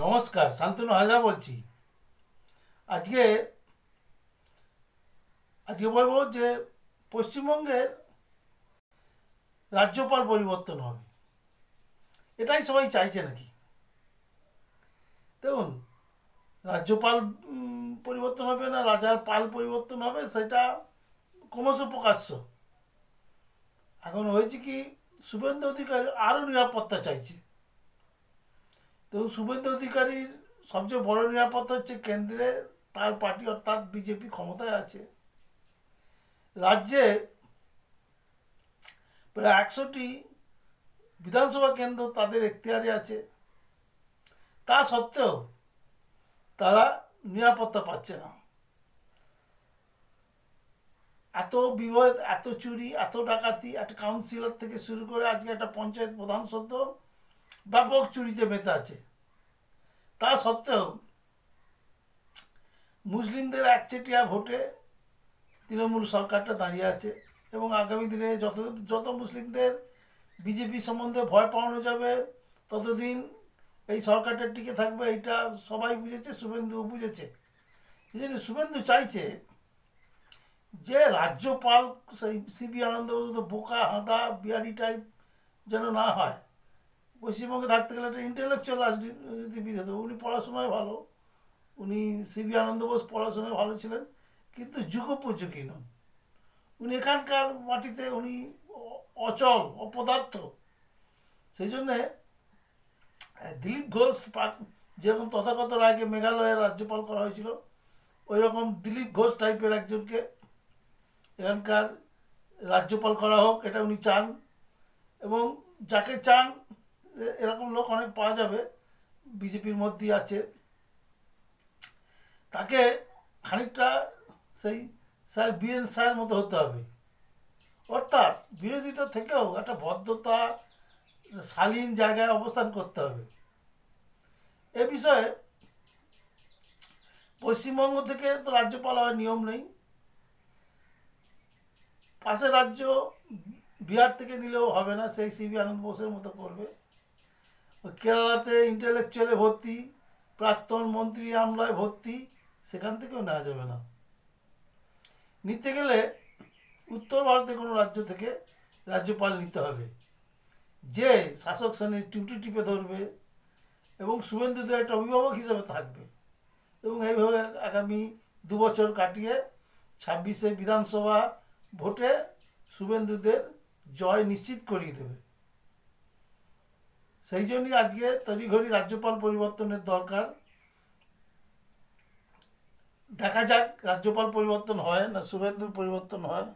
নমস্কার, শান্তনু হাজরা বলছি। আজকে আজকে বলবো যে পশ্চিমবঙ্গের রাজ্যপাল পরিবর্তন হবে, এটাই সবাই চাইছে নাকি? দেখুন, রাজ্যপাল পরিবর্তন হবে না রাজার পাল পরিবর্তন হবে সেটা ক্রমশ প্রকাশ্য। এখন হয়েছে কি, শুভেন্দু অধিকারী আরও নিরাপত্তা চাইছে। দেখুন, শুভেন্দু অধিকারীর সবচেয়ে বড় নিরাপত্তা হচ্ছে কেন্দ্রে তার পার্টি অর্থাৎ বিজেপি ক্ষমতায় আছে। রাজ্যে প্রায় 100টি বিধানসভা কেন্দ্র তাদের এখতিয়ারে আছে। তা সত্ত্বেও তারা নিরাপত্তা পাচ্ছে না। এত বিবাদ, এত চুরি, এত ডাকাতি, একটা কাউন্সিলর থেকে শুরু করে আজকে একটা পঞ্চায়েত প্রধান সদ্য ব্যাপক চুরিতে মেতে আছে। তা সত্ত্বেও মুসলিমদের একচেটিয়া ভোটে তৃণমূল সরকারটা দাঁড়িয়ে আছে এবং আগামী দিনে যত যত মুসলিমদের বিজেপি সম্বন্ধে ভয় পাওয়ানো যাবে ততদিন এই সরকারটা টিকে থাকবে। এইটা সবাই বুঝেছে, শুভেন্দু বুঝেছে। এই জন্য শুভেন্দু চাইছে যে রাজ্যপাল সেই সিবি আনন্দ বোকা হাঁদা বিহারি টাইপ যেন না হয়। পশ্চিমবঙ্গে থাকতে গেলে একটা ইন্টেলেকচুয়াল রাজনীতিবিদ হতো। উনি পড়াশোনায় ভালো, উনি সিবি আনন্দ বোস পড়াশোনায় ভালো ছিলেন, কিন্তু যুগোপযোগী নন। উনি এখানকার মাটিতে উনি অচল, অপদার্থ। সেই জন্যে দিলীপ ঘোষ যেরকম তথাগত রায়কে মেঘালয়ের রাজ্যপাল করা হয়েছিল, ওই রকম দিলীপ ঘোষ টাইপের একজনকে এখানকার রাজ্যপাল করা হোক, এটা উনি চান। এবং যাকে চান এরকম লোক অনেক পাওয়া যাবে, বিজেপির মধ্যেই আছে। তাকে খানিকটা সেই স্যার বীরেন স্যারের মতো হতে হবে, অর্থাৎ বিরোধিতা থেকেও একটা ভদ্রতা, শালীন জায়গায় অবস্থান করতে হবে। এ বিষয়ে পশ্চিমবঙ্গ থেকে তো রাজ্যপাল হওয়ার নিয়ম নেই। পাশের রাজ্য বিহার থেকে নিলেও হবে না, সেই সিবি আনন্দ বোসের মতো করবে। কেরালাতে ইন্টেলেকচুয়ালে ভর্তি, প্রাক্তন মন্ত্রী আমলায় ভর্তি, সেখান থেকেও নেওয়া যাবে না। নিতে গেলে উত্তর ভারতের কোনো রাজ্য থেকে রাজ্যপাল নিতে হবে, যে শাসক শ্রেণীর টিউটি টিপে ধরবে এবং শুভেন্দুদের একটা অভিভাবক হিসেবে থাকবে। এবং এইভাবে আগামী 2 বছর কাটিয়ে 26শে বিধানসভা ভোটে শুভেন্দুদের জয় নিশ্চিত করিয়ে দেবে। সেই জন্যই আজকে তড়িঘড়ি রাজ্যপাল পরিবর্তনের দরকার। দেখা যাক রাজ্যপাল পরিবর্তন হয় না শুভেন্দুর পরিবর্তন হয়।